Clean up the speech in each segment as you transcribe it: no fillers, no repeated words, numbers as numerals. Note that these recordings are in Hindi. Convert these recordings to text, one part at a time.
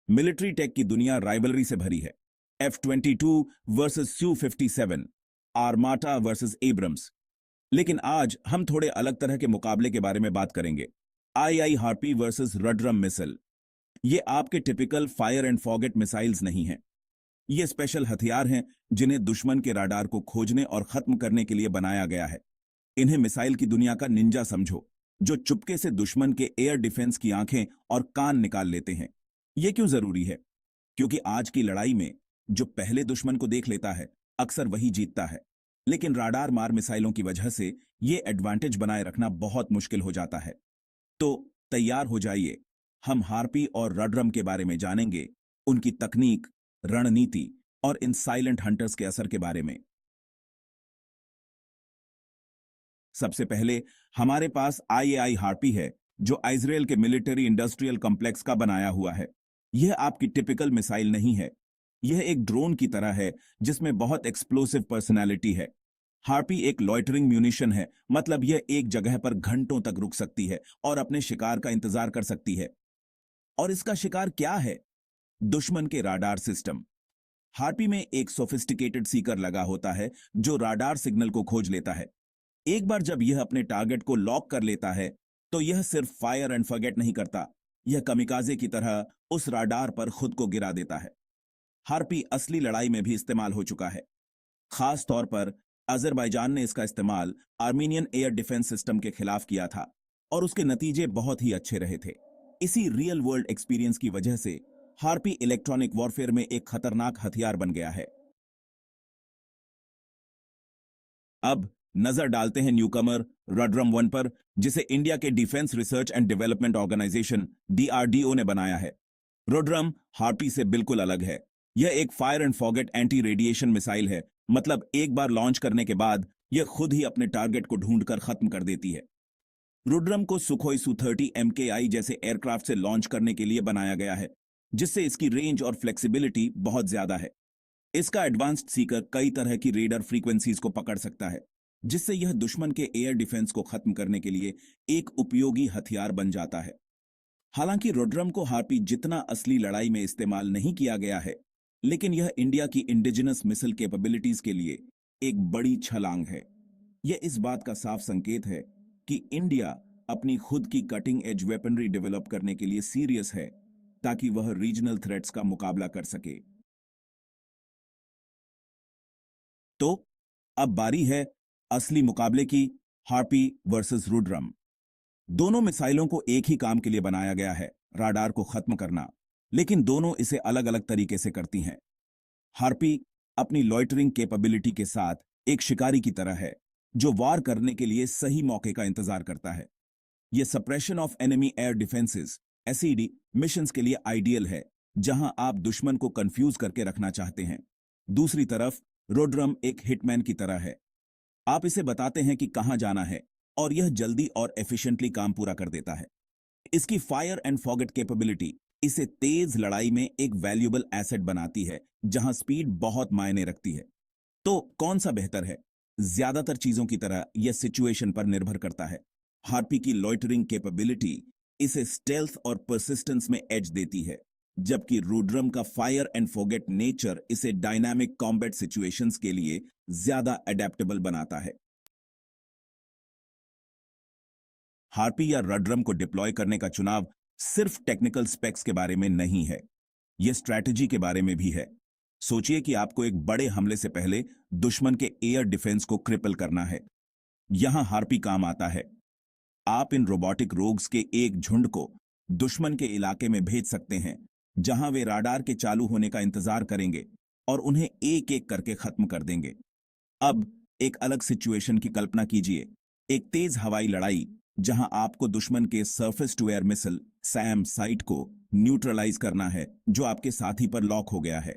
मिलिट्री टेक की दुनिया राइवलरी से भरी है। F-22 versus Su-57, आर्माटा versus Abrams. लेकिन आज हम थोड़े अलग तरह के मुकाबले के बारे में बात करेंगे। आई हार्पी वर्सेस रडरम मिसाइल। ये आपके typical fire and forget missiles नहीं हैं। ये स्पेशल हथियार हैं जिन्हें दुश्मन के राडार को खोजने और खत्म करने के लिए बनाया गया है। इन्हें मिसाइल की दुनिया का निंजा समझो, जो चुपके से दुश्मन के एयर डिफेंस की आंखें और कान निकाल लेते हैं। यह क्यों जरूरी है? क्योंकि आज की लड़ाई में जो पहले दुश्मन को देख लेता है, अक्सर वही जीतता है। लेकिन राडार मार मिसाइलों की वजह से यह एडवांटेज बनाए रखना बहुत मुश्किल हो जाता है। तो तैयार हो जाइए, हम हार्पी और रडरम के बारे में जानेंगे, उनकी तकनीक, रणनीति और इन साइलेंट हंटर्स के असर के बारे में। सबसे पहले हमारे पास आई हार्पी है, जो इजराइल के मिलिट्री इंडस्ट्रियल कॉम्प्लेक्स का बनाया हुआ है। यह आपकी टिपिकल मिसाइल नहीं है। यह एक ड्रोन की तरह है जिसमें बहुत एक्सप्लोसिव पर्सनैलिटी है। हार्पी एक लॉइटरिंग म्यूनिशन है, मतलब यह एक जगह पर घंटों तक रुक सकती है और अपने शिकार का इंतजार कर सकती है। और इसका शिकार क्या है? दुश्मन के राडार सिस्टम। हार्पी में एक सोफिस्टिकेटेड सीकर लगा होता है जो राडार सिग्नल को खोज लेता है। एक बार जब यह अपने टारगेट को लॉक कर लेता है, तो यह सिर्फ फायर एंड फॉरगेट नहीं करता, यह कमिकाजे की तरह उस राडार पर खुद को गिरा देता है। हार्पी असली लड़ाई में भी इस्तेमाल हो चुका है। खास तौर पर अजरबैजान ने इसका इस्तेमाल आर्मीनियन एयर डिफेंस सिस्टम के खिलाफ किया था और उसके नतीजे बहुत ही अच्छे रहे थे। इसी रियल वर्ल्ड एक्सपीरियंस की वजह से हार्पी इलेक्ट्रॉनिक वॉरफेयर में एक खतरनाक हथियार बन गया है। अब नजर डालते हैं न्यूकमर रडरम 1 पर, जिसे इंडिया के defence research and development organisation DRDO ने बनाया है। रडरम हार्पी से बिल्कुल अलग है। यह एक fire and forget anti radiation missile है, मतलब एक बार लॉन्च करने के बाद यह खुद ही अपने टारगेट को ढूंढकर खत्म कर देती है। रुड्रम को सुखोई Su-30 MKI जैसे एयरक्राफ्ट से लॉन्च करने के लिए बनाया गया है, जिससे इसकी रेंज और फ्लेक्सिबिलिटी बहुत ज्यादा है। इसका एडवांस्ड सीकर कई तरह की रेडर फ्रीक्वेंसीज को पकड़ सकता है, जिससे यह दुश्मन के एयर डिफेंस को खत्म करने के लिए एक उपयोगी हथियार बन जाता है। हालांकि रुड्रम को हार्पी जितना असली लड़ाई में इस्तेमाल नहीं किया गया है, लेकिन यह इंडिया की इंडिजिनस मिसाइल कैपेबिलिटीज के लिए एक बड़ी छलांग है। यह इस बात का साफ संकेत है कि इंडिया अपनी खुद की कटिंग एज वेपनरी डेवलप करने के लिए सीरियस है, ताकि वह रीजनल थ्रेट्स का मुकाबला कर सके। तो अब बारी है असली मुकाबले की, हार्पी वर्सेस रुड्रम। दोनों मिसाइलों को एक ही काम के लिए बनाया गया है, राडार को खत्म करना, लेकिन दोनों इसे अलग अलग तरीके से करती हैं। हार्पी अपनी लॉइटरिंग कैपेबिलिटी के साथ एक शिकारी की तरह है, जो वार करने के लिए सही मौके का इंतजार करता है। यह suppression of enemy air defences SED missions के लिए आइडियल है, जहां आप दुश्मन को कंफ्यूज करके रखना चाहते हैं। दूसरी तरफ रुड्रम एक हिटमैन की तरह है। आप इसे बताते हैं कि कहां जाना है और यह जल्दी और एफिशिएंटली काम पूरा कर देता है। इसकी फायर एंड फॉरगेट कैपेबिलिटी इसे तेज लड़ाई में एक वैल्यूएबल एसेट बनाती है, जहां स्पीड बहुत मायने रखती है। तो कौन सा बेहतर है? ज्यादातर चीजों की तरह यह सिचुएशन पर निर्भर करता है। हार्पी की लॉइटरिंग कैपेबिलिटी इसे स्टेल्थ और परसिस्टेंस में एज देती है, जबकि रुड्रम का फायर एंड फॉरगेट नेचर इसे डायनामिक कॉम्बैट सिचुएशंस के लिए ज्यादा अडेप्टेबल बनाता है। हार्पी या रडरम को डिप्लॉय करने का चुनाव सिर्फ टेक्निकल स्पेक्स के बारे में नहीं है, यह स्ट्रैटेजी के बारे में भी है। सोचिए कि आपको एक बड़े हमले से पहले दुश्मन के एयर डिफेंस को क्रिपल करना है। यहां हार्पी काम आता है। आप इन रोबोटिक रोग्स के एक झुंड को दुश्मन के इलाके में भेज सकते हैं, जहां वे राडार के चालू होने का इंतजार करेंगे और उन्हें एक एक करके खत्म कर देंगे। अब एक अलग सिचुएशन की कल्पना कीजिए, एक तेज हवाई लड़ाई जहां आपको दुश्मन के surface to air missile SAM site को न्यूट्रलाइज करना है, जो आपके साथी पर लॉक हो गया है।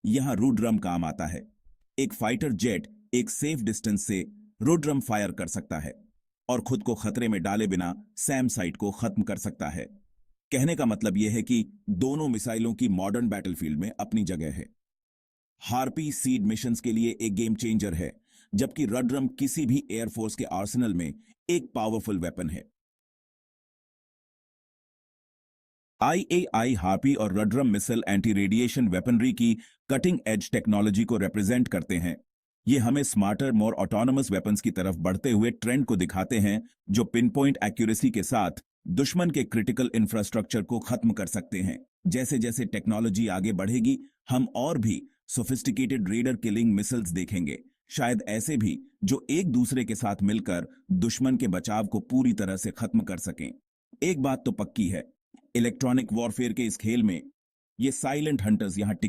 यहां रुड्रम काम आता है। एक फाइटर जेट एक सेफ डिस्टेंस से रुड्रम फायर कर सकता है और खुद को खतरे में डाले बिना SAM साइट को खत्म कर सकता है। कहने का मतलब यह है कि दोनों मिसाइलों की मॉडर्न बैटलफील्ड में अपनी जगह है। हार्पी सीड मिशंस के लिए एक गेम चेंजर है, जबकि रडरम किसी भी एयरफोर्स के आर्सेनल में एक पावरफुल वेपन है। IAI हार्पी और रडरम मिसाइल एंटी रेडिएशन वेपनरी की कटिंग एज टेक्नोलॉजी को रिप्रेजेंट करते हैं। ये हमें स्मार्टर, मोर ऑटोनोमस वेपन्स की तरफ बढ़ते हुए ट्रेंड को दिखाते हैं, जो पिन पॉइंट एक्यूरेसी के साथ दुश्मन के क्रिटिकल इंफ्रास्ट्रक्चर को खत्म कर सकते हैं। जैसे जैसे टेक्नोलॉजी आगे बढ़ेगी, हम और भी सोफिस्टिकेटेड रेडर किलिंग मिसाइल्स देखेंगे, शायद ऐसे भी जो एक दूसरे के साथ मिलकर दुश्मन के बचाव को पूरी तरह से खत्म कर सकें। एक बात तो पक्की है, इलेक्ट्रॉनिक वॉरफेयर के इस खेल में ये साइलेंट हंटर्स यहां टिक